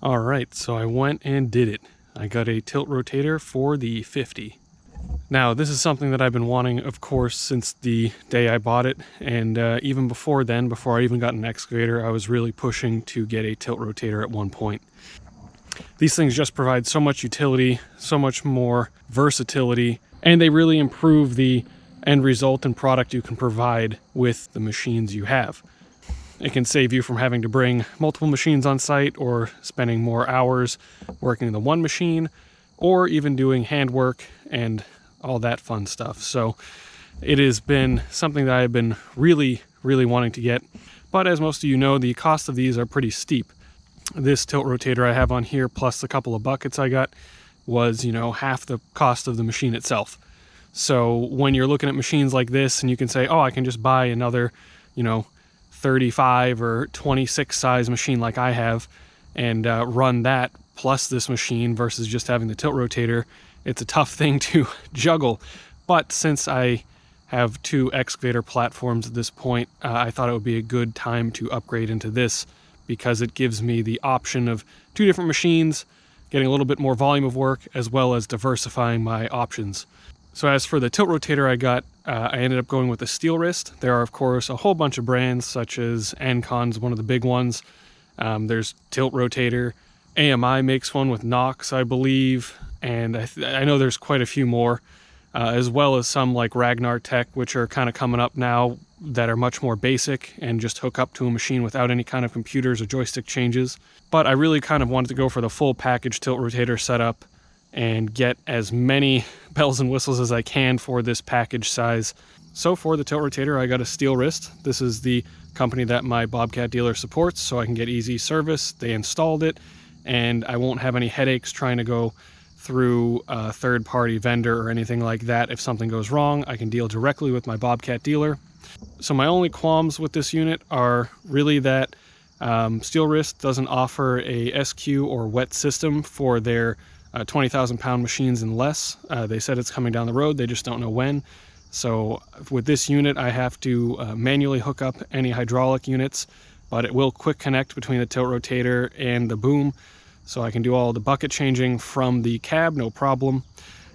All right, so I went and did it. I got a tilt rotator for the E50. Now, this is something that I've been wanting, of course, since the day I bought it, and even before then, before I even got an excavator, I was really pushing to get a tilt rotator at one point. These things just provide so much utility, so much more versatility, and they really improve the end result and product you can provide with the machines you have. It can save you from having to bring multiple machines on site or spending more hours working the one machine or even doing handwork and all that fun stuff. So it has been something that I've been really wanting to get. But as most of you know, the cost of these are pretty steep. This tilt rotator I have on here plus a couple of buckets I got was, half the cost of the machine itself. So when you're looking at machines like this and you can say, oh, I can just buy another, 35 or 26 size machine like I have and run that plus this machine versus just having the tilt rotator, it's a tough thing to juggle. But since I have two excavator platforms at this point, I thought it would be a good time to upgrade into this because it gives me the option of two different machines, getting a little bit more volume of work, as well as diversifying my options. So as for the tilt rotator I ended up going with the Steelwrist. There are, of course, a whole bunch of brands, such as Ancon's one of the big ones. There's Tilt Rotator. AMI makes one with Knox, I believe. And I know there's quite a few more, as well as some like Ragnar Tech, which are kind of coming up now that are much more basic and just hook up to a machine without any kind of computers or joystick changes. But I really kind of wanted to go for the full package tilt rotator setup and get as many bells and whistles as I can for this package size. So for the tilt rotator, I got a Steelwrist. This is the company that my Bobcat dealer supports, so I can get easy service. They installed it, and I won't have any headaches trying to go through a third-party vendor or anything like that. If something goes wrong, I can deal directly with my Bobcat dealer. So my only qualms with this unit are really that Steelwrist doesn't offer a SQ or wet system for their 20,000 pound machines and less. They said it's coming down the road, they just don't know when. So with this unit I have to manually hook up any hydraulic units, but it will quick connect between the tilt rotator and the boom, so I can do all the bucket changing from the cab, no problem.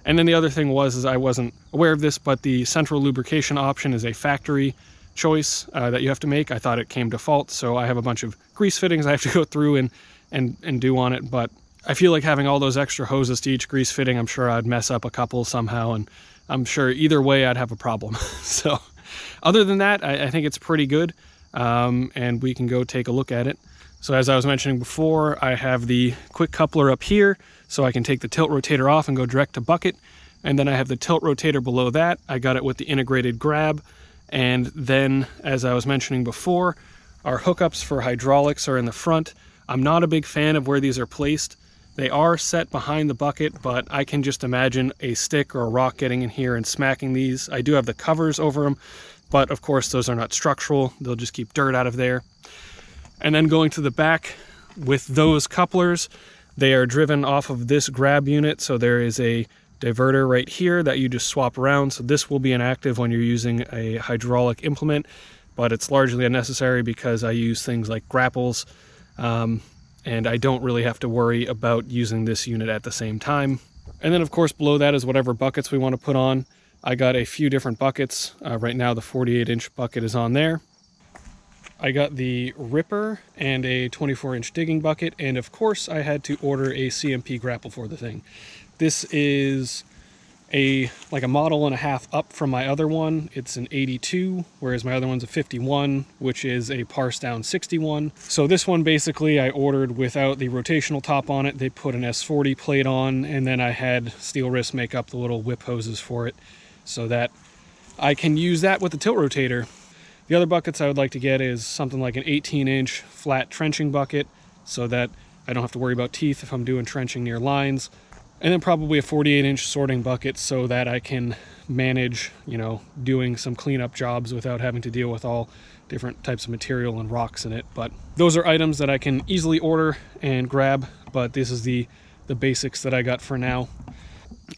And then the other thing is I wasn't aware of this, but the central lubrication option is a factory choice that you have to make. I thought it came default, so I have a bunch of grease fittings I have to go through and do on it, but I feel like having all those extra hoses to each grease fitting, I'm sure I'd mess up a couple somehow, and I'm sure either way I'd have a problem. So other than that, I think it's pretty good, and we can go take a look at it. So as I was mentioning before, I have the quick coupler up here, so I can take the tilt rotator off and go direct to bucket, and then I have the tilt rotator below that. I got it with the integrated grab, and then, as I was mentioning before, our hookups for hydraulics are in the front. I'm not a big fan of where these are placed. They are set behind the bucket, but I can just imagine a stick or a rock getting in here and smacking these. I do have the covers over them, but of course those are not structural. They'll just keep dirt out of there. And then going to the back with those couplers, they are driven off of this grab unit. So there is a diverter right here that you just swap around. So this will be inactive when you're using a hydraulic implement, but it's largely unnecessary because I use things like grapples, and I don't really have to worry about using this unit at the same time. And then of course below that is whatever buckets we want to put on. I got a few different buckets. Right now the 48-inch bucket is on there. I got the Ripper and a 24-inch digging bucket, and of course I had to order a CMP Grapple for the thing. This is like a model and a half up from my other one. It's an 82, whereas my other one's a 51, which is a parse down 61. So this one basically I ordered without the rotational top on it. They put an S40 plate on, and then I had Steelwrist make up the little whip hoses for it so that I can use that with the tilt rotator. The other buckets I would like to get is something like an 18-inch flat trenching bucket so that I don't have to worry about teeth if I'm doing trenching near lines. And then probably a 48-inch sorting bucket so that I can manage, doing some cleanup jobs without having to deal with all different types of material and rocks in it. But those are items that I can easily order and grab, but this is the basics that I got for now.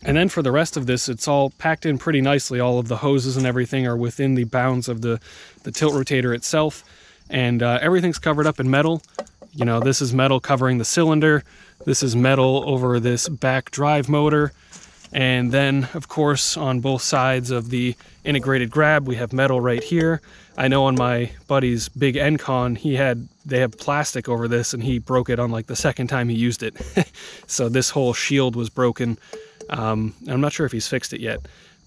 And then for the rest of this, it's all packed in pretty nicely. All of the hoses and everything are within the bounds of the tilt rotator itself, and everything's covered up in metal. You know, this is metal covering the cylinder. This is metal over this back drive motor. And then, of course, on both sides of the integrated grab, we have metal right here. I know on my buddy's big Encon, they have plastic over this, and he broke it on like the second time he used it. So this whole shield was broken. I'm not sure if he's fixed it yet,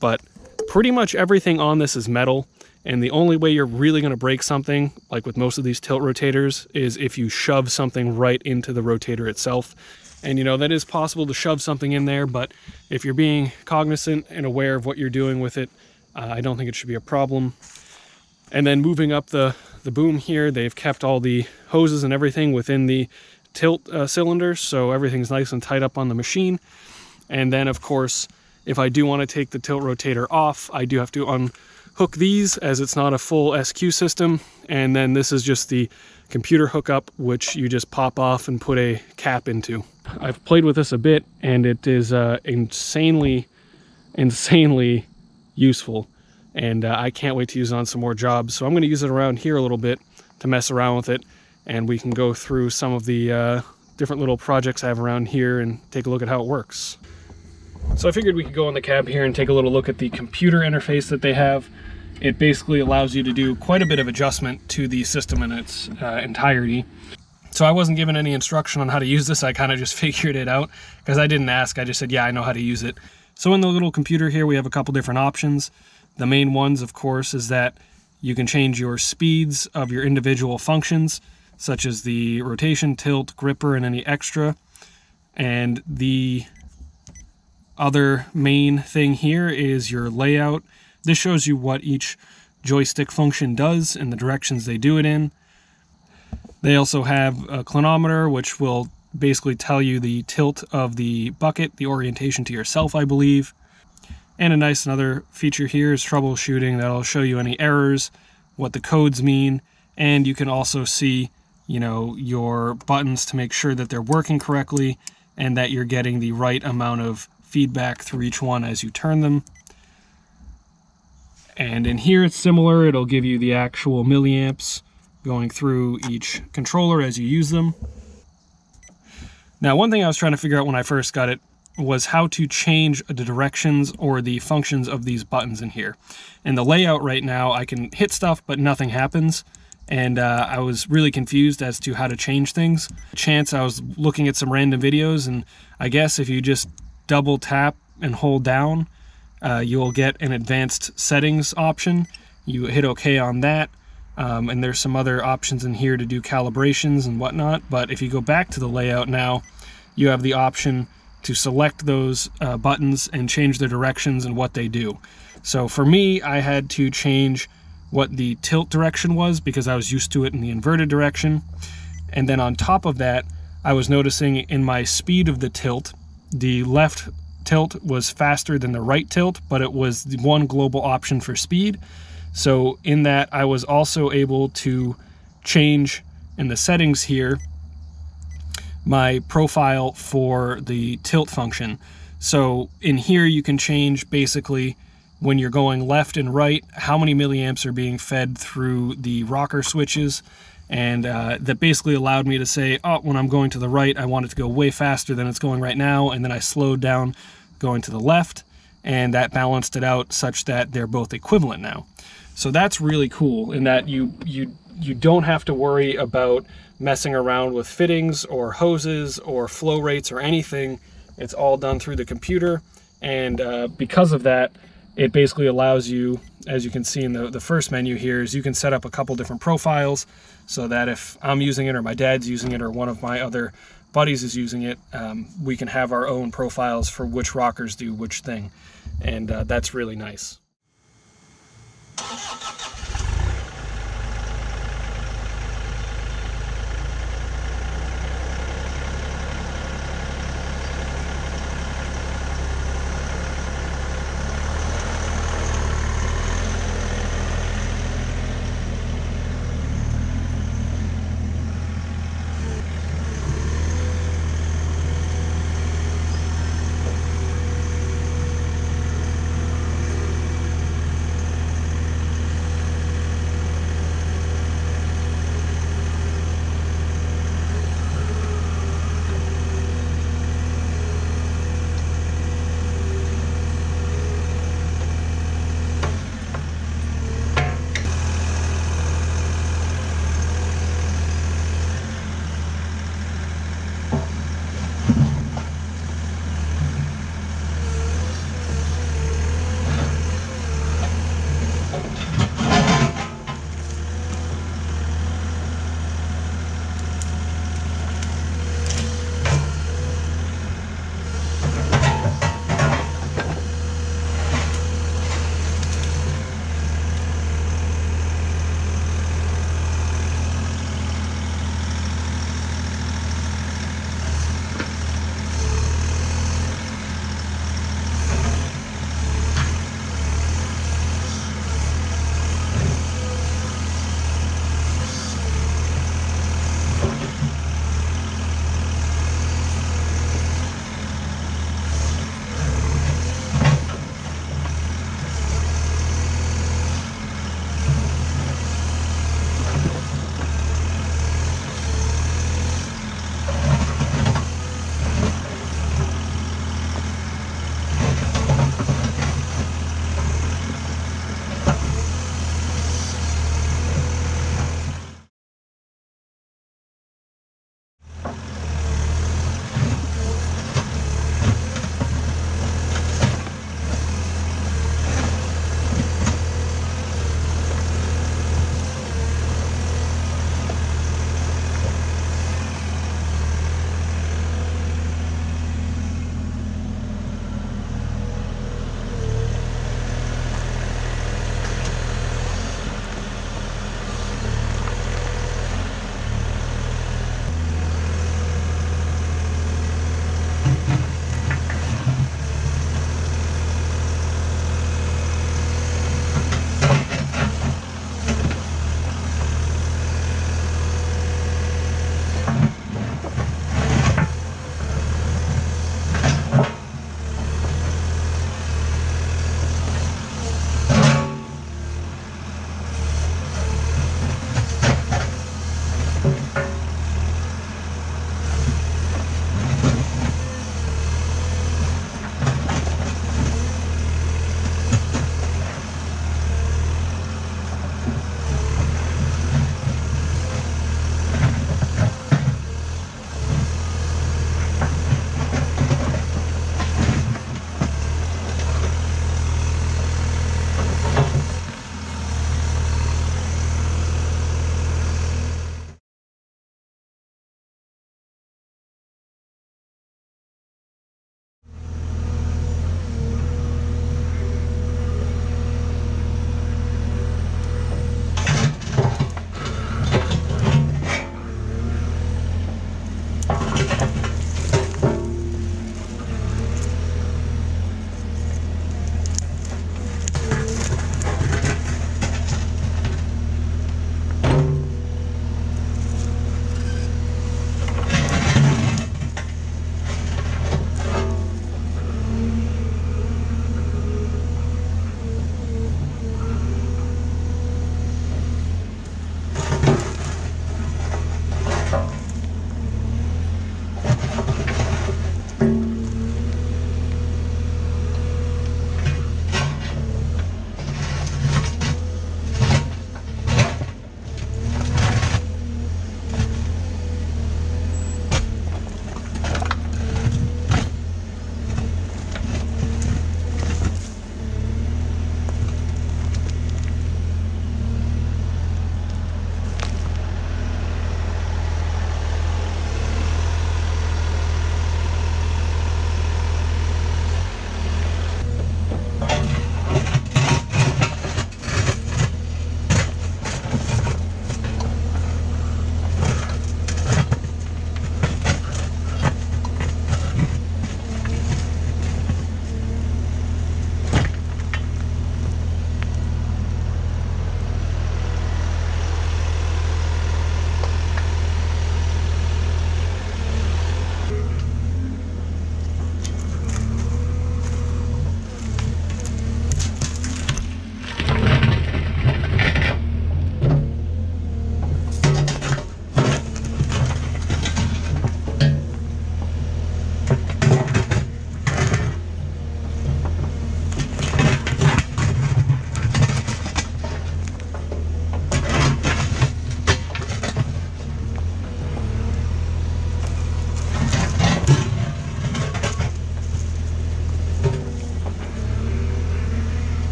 but pretty much everything on this is metal. And the only way you're really going to break something, like with most of these tilt rotators, is if you shove something right into the rotator itself. And you know, that is possible to shove something in there, but if you're being cognizant and aware of what you're doing with it, I don't think it should be a problem. And then moving up the boom here, they've kept all the hoses and everything within the tilt cylinder, so everything's nice and tight up on the machine. And then, of course, if I do want to take the tilt rotator off, I do have to unhook these, as it's not a full SQ system. And then this is just the computer hookup, which you just pop off and put a cap into. I've played with this a bit, and it is insanely useful, and I can't wait to use it on some more jobs. So I'm going to use it around here a little bit to mess around with it, and we can go through some of the different little projects I have around here and take a look at how it works. So I figured we could go in the cab here and take a little look at the computer interface that they have. It basically allows you to do quite a bit of adjustment to the system in its entirety. So I wasn't given any instruction on how to use this. I kind of just figured it out because I didn't ask. I just said, yeah, I know how to use it. So in the little computer here, we have a couple different options. The main ones, of course, is that you can change your speeds of your individual functions, such as the rotation, tilt, gripper, and any extra. And the other main thing here is your layout. This shows you what each joystick function does and the directions they do it in. They also have a clinometer, which will basically tell you the tilt of the bucket, the orientation to yourself, I believe. And another feature here is troubleshooting. That'll show you any errors, what the codes mean, and you can also see, you know, your buttons to make sure that they're working correctly and that you're getting the right amount of feedback through each one as you turn them. And in here it's similar. It'll give you the actual milliamps going through each controller as you use them. Now, one thing I was trying to figure out when I first got it was how to change the directions or the functions of these buttons in here. In the layout right now, I can hit stuff, but nothing happens. And I was really confused as to how to change things. I was looking at some random videos, and I guess if you just double tap and hold down, you'll get an advanced settings option. You hit OK on that. And there's some other options in here to do calibrations and whatnot. But if you go back to the layout now, you have the option to select those buttons and change their directions and what they do. So for me, I had to change what the tilt direction was because I was used to it in the inverted direction. And then on top of that, I was noticing in my speed of the tilt, the left tilt was faster than the right tilt, but it was the one global option for speed. So in that, I was also able to change in the settings here my profile for the tilt function. So in here, you can change basically when you're going left and right, how many milliamps are being fed through the rocker switches. And that basically allowed me to say, oh, when I'm going to the right, I want it to go way faster than it's going right now. And then I slowed down going to the left, and that balanced it out such that they're both equivalent now. So that's really cool in that you don't have to worry about messing around with fittings or hoses or flow rates or anything. It's all done through the computer, and because of that, it basically allows you, as you can see in the first menu here, is you can set up a couple different profiles so that if I'm using it or my dad's using it or one of my other buddies is using it, we can have our own profiles for which rockers do which thing, and that's really nice.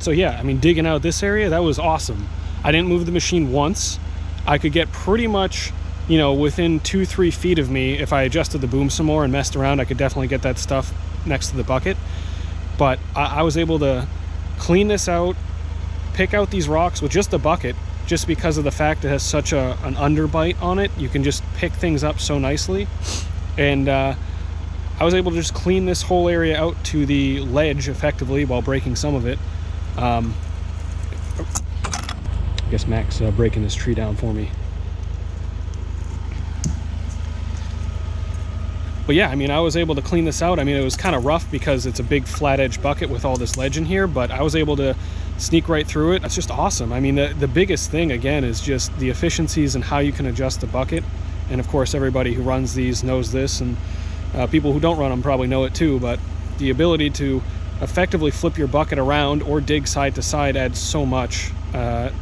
So yeah, I mean, digging out this area, that was awesome. I didn't move the machine once. I could get pretty much, you know, within 2-3 feet of me. If I adjusted the boom some more and messed around, I could definitely get that stuff next to the bucket. But I was able to clean this out, pick out these rocks with just the bucket, just because of the fact it has such an underbite on it. You can just pick things up so nicely. And I was able to just clean this whole area out to the ledge effectively while breaking some of it. I guess Mac's breaking this tree down for me. But yeah, I mean, I was able to clean this out. I mean, it was kind of rough because it's a big flat edge bucket with all this ledge in here, but I was able to sneak right through it. It's just awesome. I mean, the biggest thing, again, is just the efficiencies and how you can adjust the bucket. And of course, everybody who runs these knows this, and people who don't run them probably know it too, but the ability to effectively flip your bucket around or dig side to side adds so much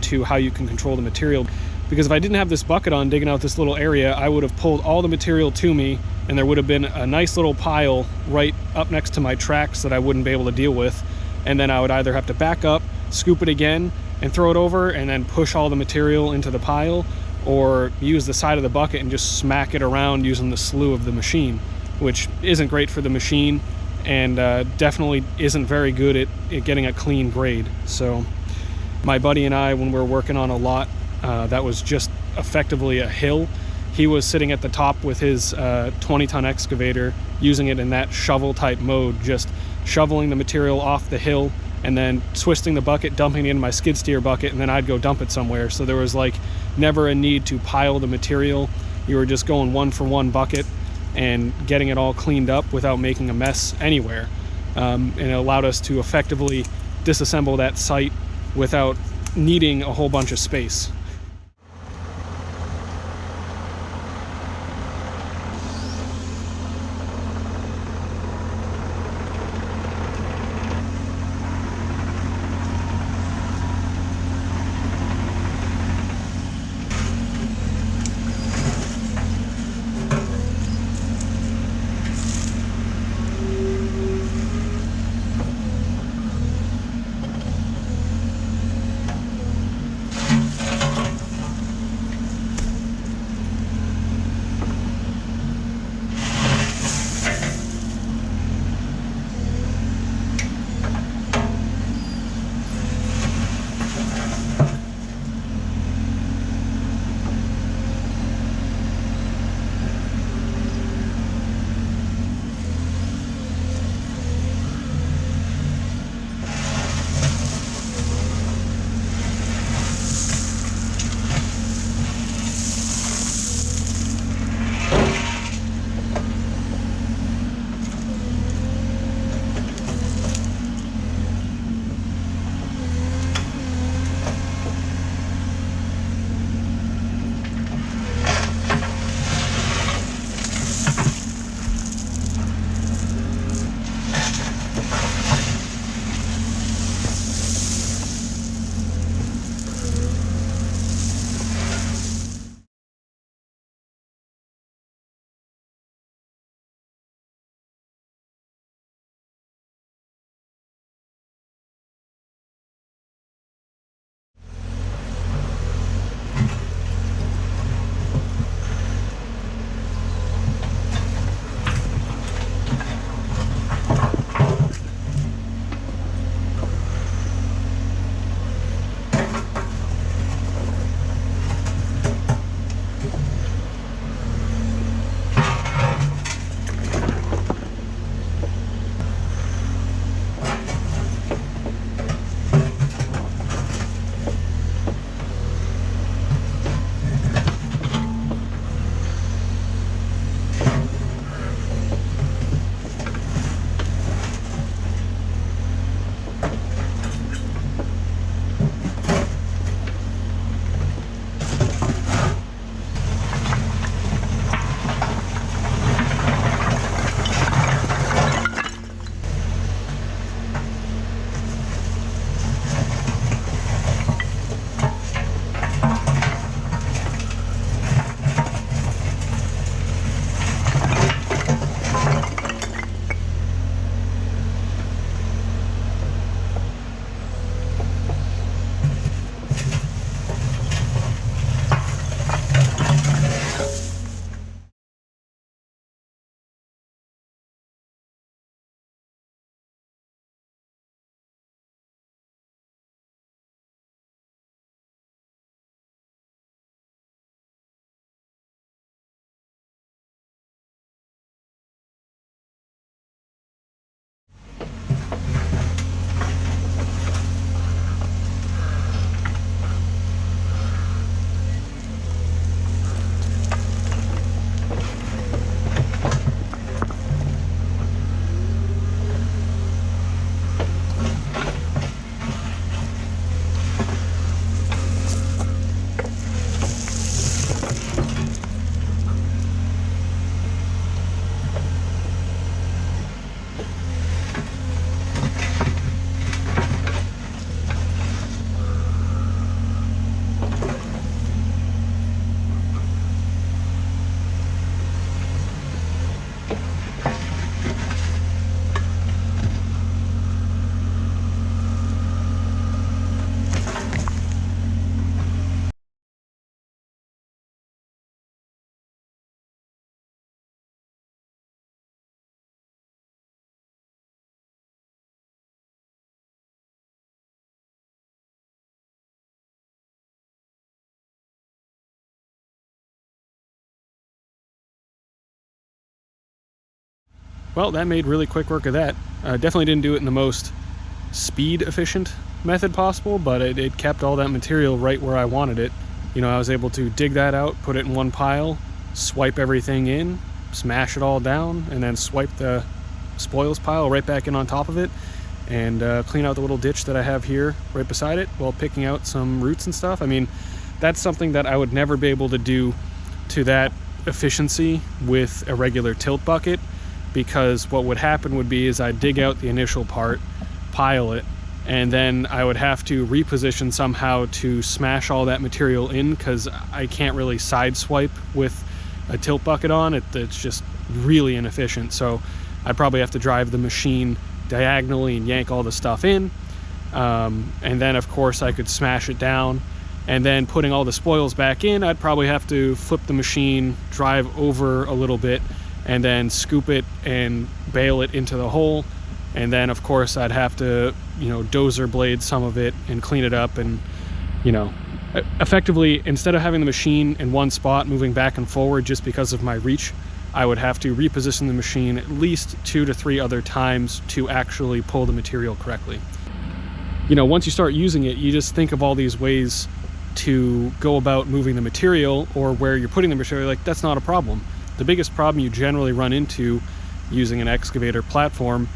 to how you can control the material. Because if I didn't have this bucket on digging out this little area, I would have pulled all the material to me, and there would have been a nice little pile right up next to my tracks that I wouldn't be able to deal with. And then I would either have to back up, scoop it again, and throw it over, and then push all the material into the pile, or use the side of the bucket and just smack it around using the slew of the machine, which isn't great for the machine, and definitely isn't very good at getting a clean grade. So my buddy and I, when we were working on a lot that was just effectively a hill, he was sitting at the top with his 20-ton excavator, using it in that shovel type mode, just shoveling the material off the hill and then twisting the bucket, dumping it in my skid steer bucket, and then I'd go dump it somewhere. So there was like never a need to pile the material. You were just going one for one bucket and getting it all cleaned up without making a mess anywhere. And it allowed us to effectively disassemble that site without needing a whole bunch of space. Well, that made really quick work of that. Definitely didn't do it in the most speed efficient method possible, but it kept all that material right where I wanted it. You know, I was able to dig that out, put it in one pile, swipe everything in, smash it all down, and then swipe the spoils pile right back in on top of it, and clean out the little ditch that I have here right beside it while picking out some roots and stuff. I mean, that's something that I would never be able to do to that efficiency with a regular tilt bucket, because what would happen would be is I'd dig out the initial part, pile it, and then I would have to reposition somehow to smash all that material in, because I can't really side swipe with a tilt bucket on. It's just really inefficient. So I'd probably have to drive the machine diagonally and yank all the stuff in. And then of course I could smash it down, and then putting all the spoils back in, I'd probably have to flip the machine, drive over a little bit, and then scoop it and bale it into the hole. And then of course I'd have to, you know, dozer blade some of it and clean it up. And, you know, effectively, instead of having the machine in one spot moving back and forward just because of my reach, I would have to reposition the machine at least 2 to 3 other times to actually pull the material correctly. You know, once you start using it, you just think of all these ways to go about moving the material, or where you're putting the material, like, that's not a problem. The biggest problem you generally run into using an excavator platform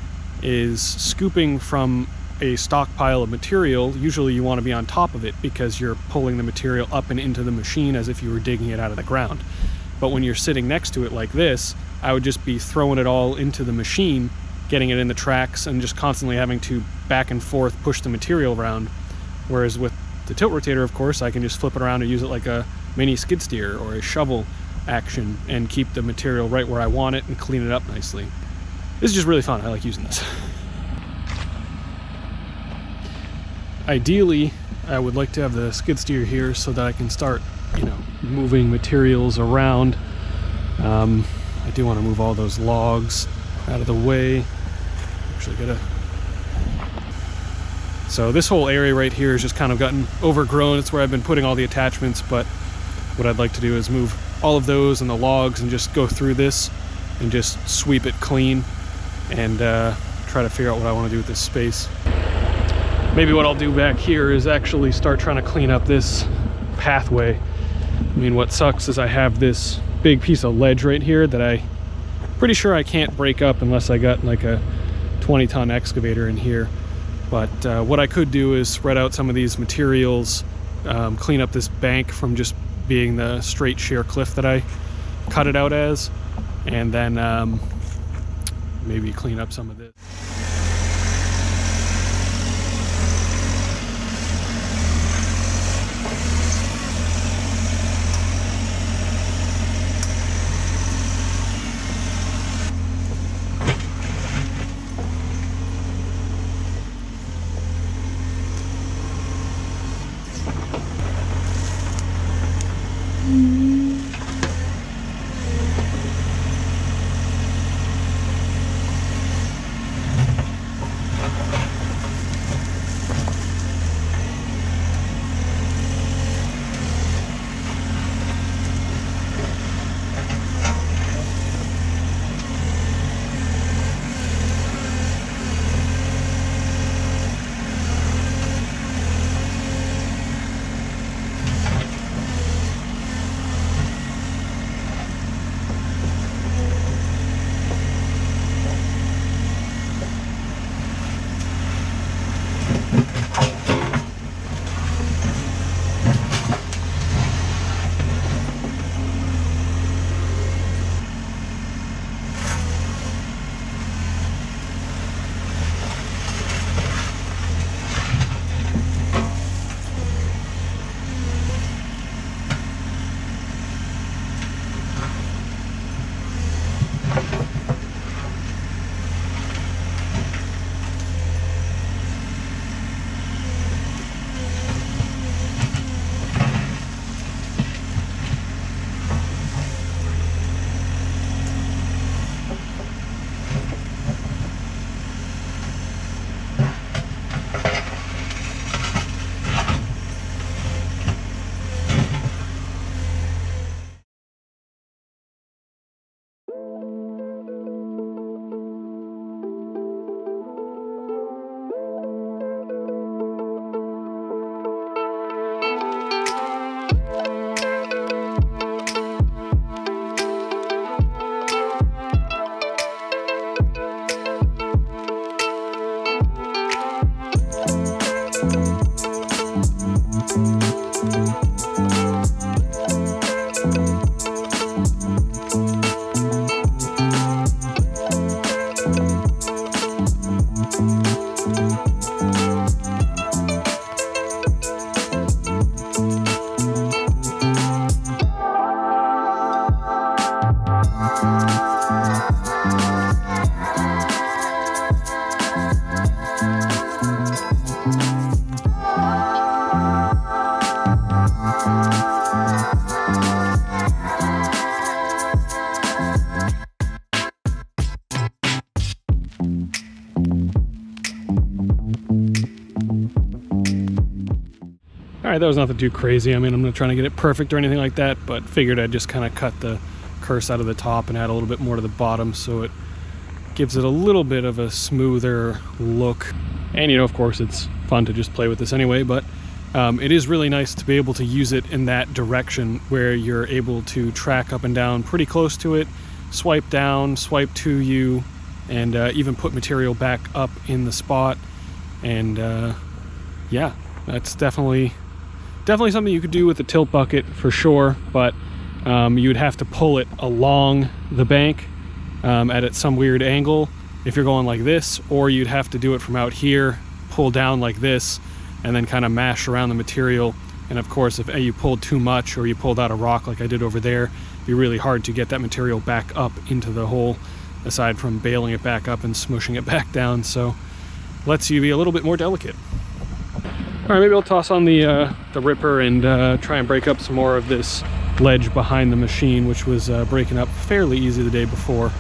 is scooping from a stockpile of material. Usually you want to be on top of it because you're pulling the material up and into the machine as if you were digging it out of the ground. But when you're sitting next to it like this, I would just be throwing it all into the machine, getting it in the tracks, and just constantly having to back and forth push the material around. Whereas with the tilt rotator, of course, I can just flip it around and use it like a mini skid steer or a shovel action and keep the material right where I want it and clean it up nicely. This is just really fun. I like using this. Ideally, I would like to have the skid steer here so that I can start, you know, moving materials around. I do want to move all those logs out of the way. Actually gotta... So this whole area right here has just kind of gotten overgrown. It's where I've been putting all the attachments, but what I'd like to do is move all of those and the logs and just go through this and just sweep it clean and try to figure out what I want to do with this space. Maybe what I'll do back here is actually start trying to clean up this pathway. I mean, what sucks is I have this big piece of ledge right here that I'm pretty sure I can't break up unless I got like a 20-ton excavator in here. But what I could do is spread out some of these materials, clean up this bank from just being the straight sheer cliff that I cut it out as, and then maybe clean up some of this. that was nothing too crazy. I mean, I'm not trying to get it perfect or anything like that, but figured I'd just kind of cut the curse out of the top and add a little bit more to the bottom so it gives it a little bit of a smoother look. And, you know, of course, it's fun to just play with this anyway, but it is really nice to be able to use it in that direction where you're able to track up and down pretty close to it, swipe down, swipe to you, and even put material back up in the spot. And yeah, that's definitely something you could do with the tilt bucket for sure, but you would have to pull it along the bank at some weird angle if you're going like this, or you'd have to do it from out here, pull down like this, and then kind of mash around the material. And of course, if you pulled too much or you pulled out a rock like I did over there, it'd be really hard to get that material back up into the hole, aside from bailing it back up and smushing it back down. So lets you be a little bit more delicate. All right, maybe I'll toss on the ripper and try and break up some more of this ledge behind the machine, which was breaking up fairly easy the day before.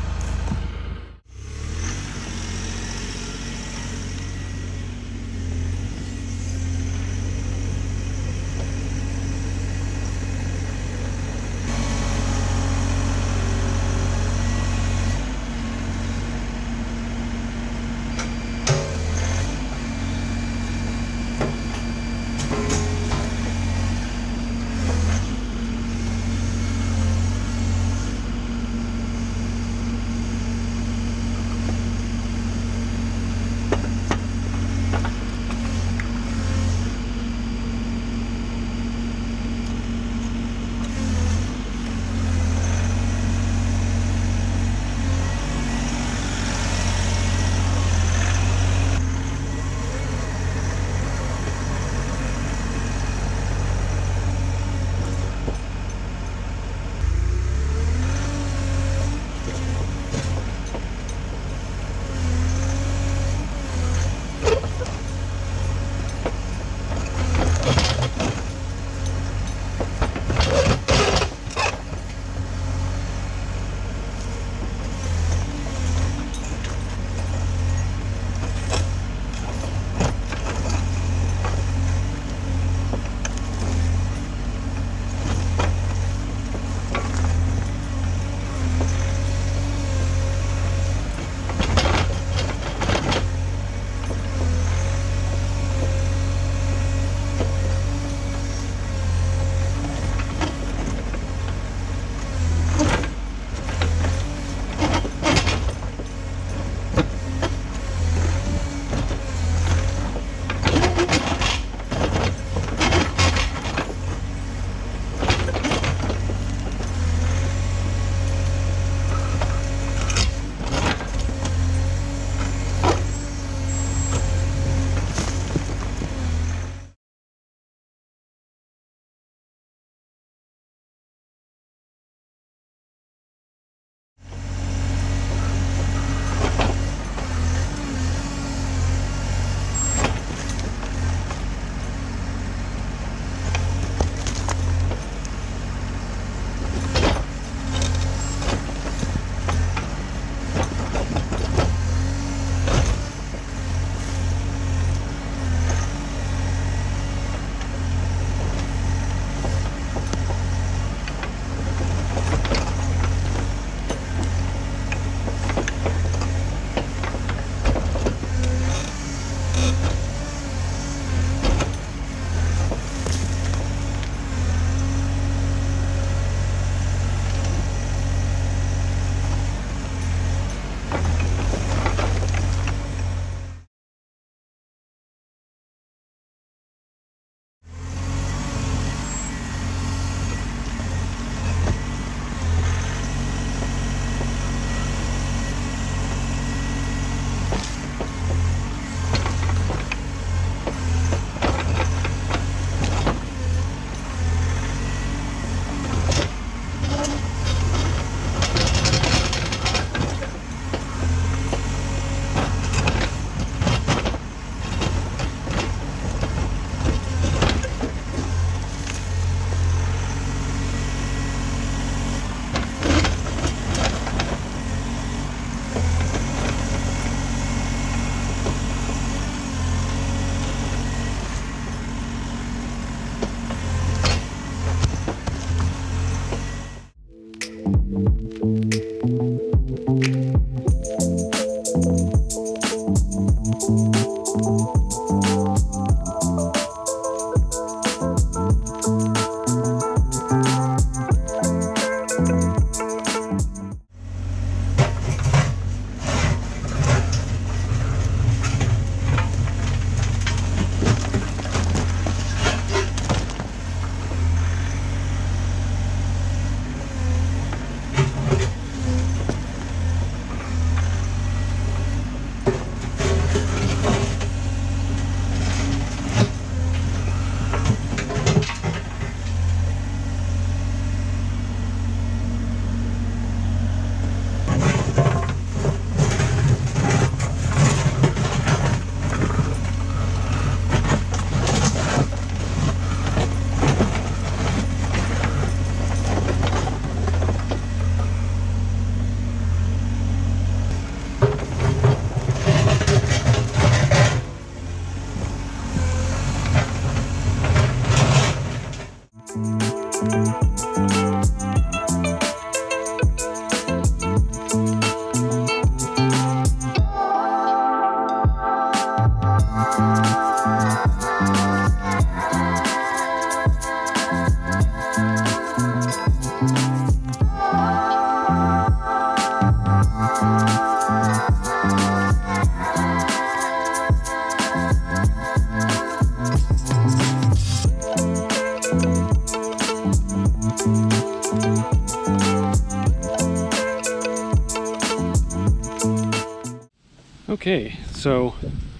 Okay, so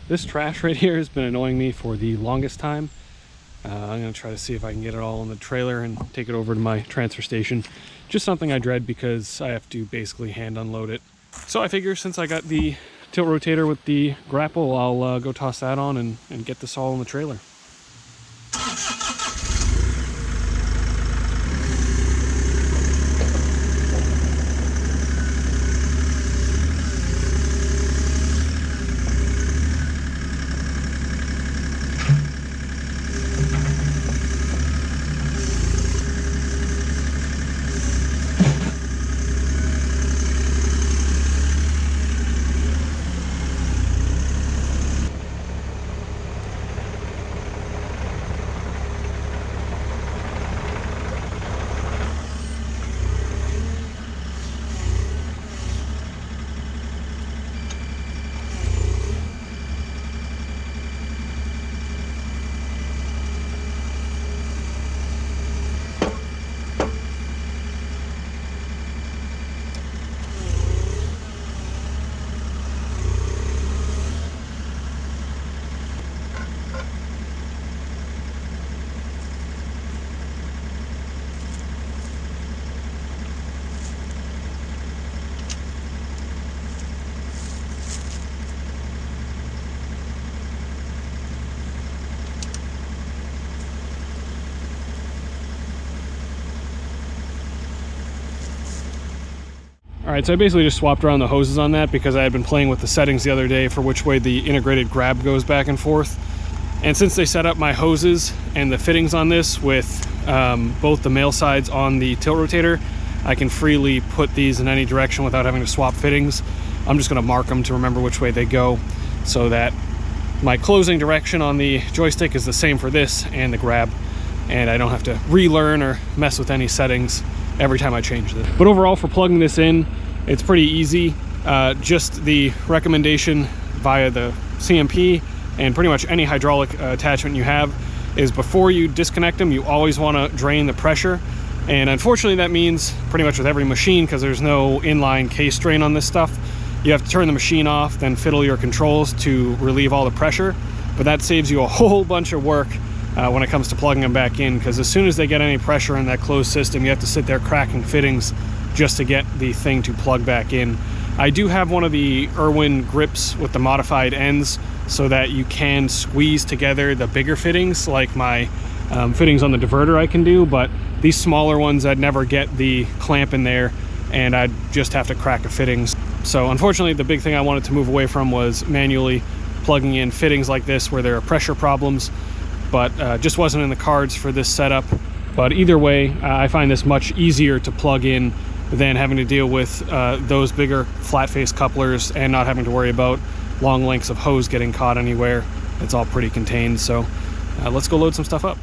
this trash right here has been annoying me for the longest time. I'm going to try to see if I can get it all in the trailer and take it over to my transfer station. Just something I dread because I have to basically hand unload it. So I figure since I got the tilt rotator with the grapple, I'll go toss that on and get this all in the trailer. Alright, so I basically just swapped around the hoses on that because I had been playing with the settings the other day for which way the integrated grab goes back and forth. And since they set up my hoses and the fittings on this with both the male sides on the tilt rotator, I can freely put these in any direction without having to swap fittings. I'm just going to mark them to remember which way they go so that my closing direction on the joystick is the same for this and the grab, and I don't have to relearn or mess with any settings every time I change this. But overall, for plugging this in, it's pretty easy. Just the recommendation via the CMP and pretty much any hydraulic attachment you have is before you disconnect them, you always want to drain the pressure. And unfortunately, that means pretty much with every machine, because there's no inline case drain on this stuff, you have to turn the machine off, then fiddle your controls to relieve all the pressure. But that saves you a whole bunch of work when it comes to plugging them back in, because as soon as they get any pressure in that closed system, you have to sit there cracking fittings just to get the thing to plug back in. I do have one of the Irwin grips with the modified ends so that you can squeeze together the bigger fittings, like my fittings on the diverter I can do, but these smaller ones I'd never get the clamp in there and I'd just have to crack the fittings. So unfortunately, the big thing I wanted to move away from was manually plugging in fittings like this where there are pressure problems, but just wasn't in the cards for this setup. But either way, I find this much easier to plug in than having to deal with those bigger flat face couplers and not having to worry about long lengths of hose getting caught anywhere. It's all pretty contained. So let's go load some stuff up.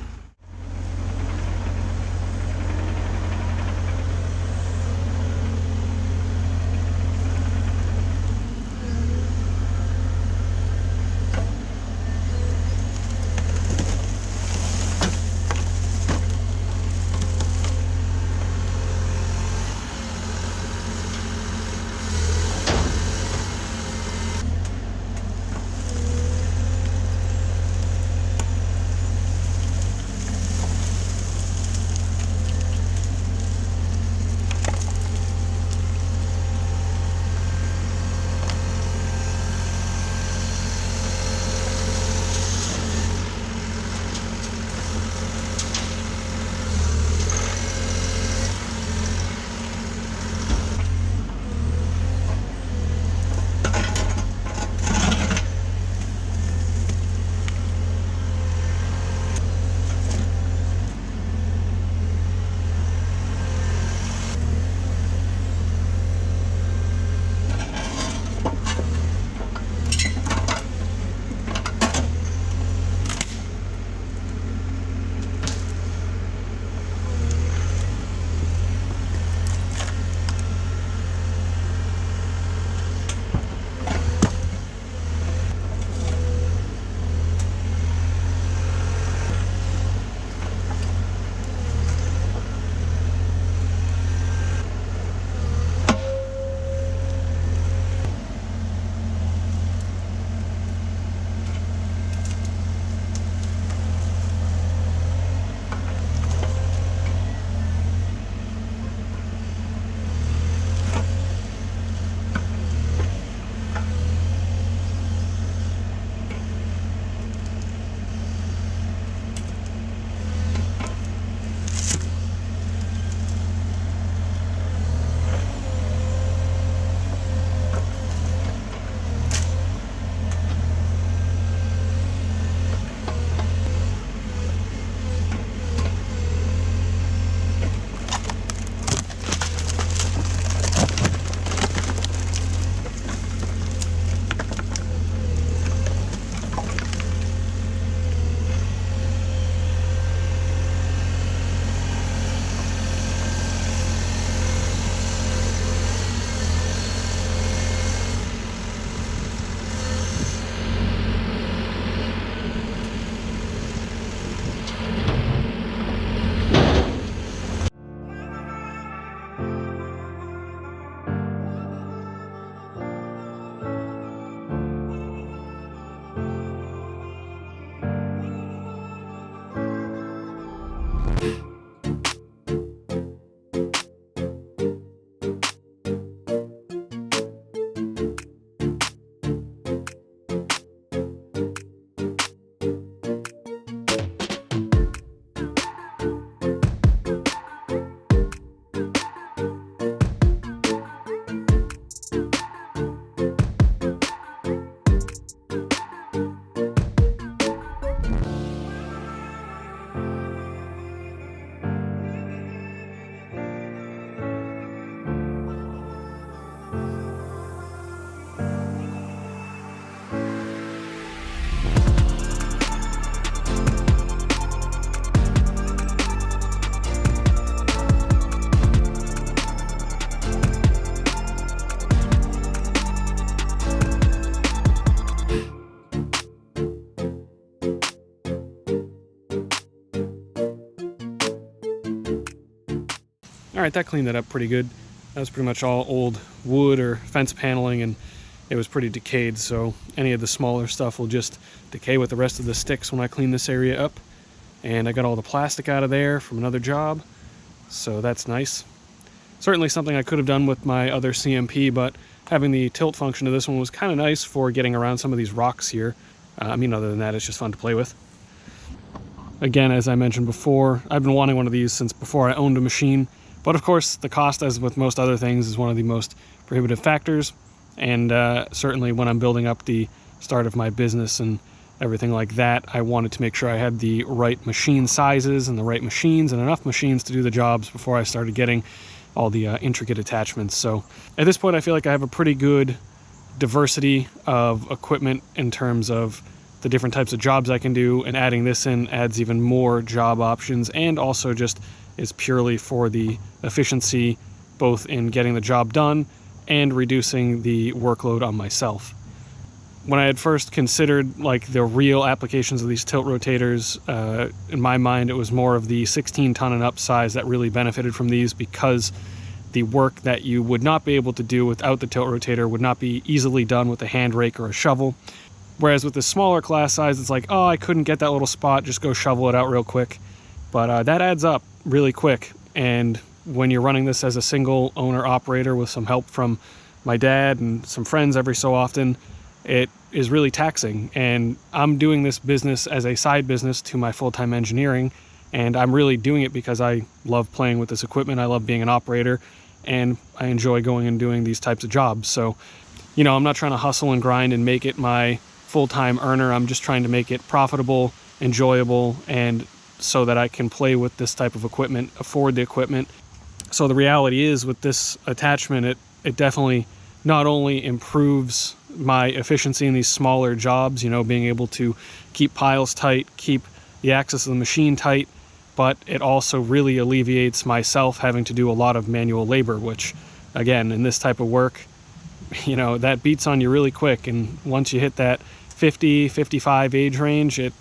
All right, that cleaned that up pretty good. That was pretty much all old wood or fence paneling, and it was pretty decayed, so any of the smaller stuff will just decay with the rest of the sticks when I clean this area up. And I got all the plastic out of there from another job, so that's nice. Certainly something I could have done with my other CMP, but having the tilt function of this one was kind of nice for getting around some of these rocks here. I mean, other than that, it's just fun to play with. Again, as I mentioned before, I've been wanting one of these since before I owned a machine, but of course the cost, as with most other things, is one of the most prohibitive factors. And certainly when I'm building up the start of my business and everything like that, I wanted to make sure I had the right machine sizes and the right machines and enough machines to do the jobs before I started getting all the intricate attachments. So at this point, I feel like I have a pretty good diversity of equipment in terms of the different types of jobs I can do, and adding this in adds even more job options, and also just is purely for the efficiency, both in getting the job done and reducing the workload on myself. When I had first considered like the real applications of these tilt rotators, in my mind it was more of the 16 ton and up size that really benefited from these, because the work that you would not be able to do without the tilt rotator would not be easily done with a hand rake or a shovel. Whereas with the smaller class size, it's like, oh, I couldn't get that little spot, just go shovel it out real quick. But that adds up really quick, and when you're running this as a single owner operator with some help from my dad and some friends every so often, it is really taxing. And I'm doing this business as a side business to my full-time engineering, and I'm really doing it because I love playing with this equipment. I love being an operator, and I enjoy going and doing these types of jobs. So, you know, I'm not trying to hustle and grind and make it my full-time earner. I'm just trying to make it profitable, enjoyable, and so that I can play with this type of equipment, afford the equipment. So the reality is, with this attachment, it definitely not only improves my efficiency in these smaller jobs, you know, being able to keep piles tight, keep the axis of the machine tight, but it also really alleviates myself having to do a lot of manual labor, which, again, in this type of work, you know, that beats on you really quick. And once you hit that 50, 55 age range, it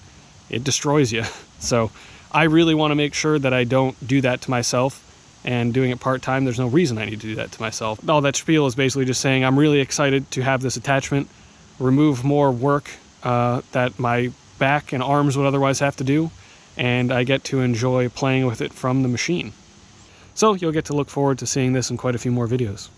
destroys you. So I really want to make sure that I don't do that to myself, and doing it part-time, there's no reason I need to do that to myself. All that spiel is basically just saying I'm really excited to have this attachment, remove more work that my back and arms would otherwise have to do, and I get to enjoy playing with it from the machine. So you'll get to look forward to seeing this in quite a few more videos.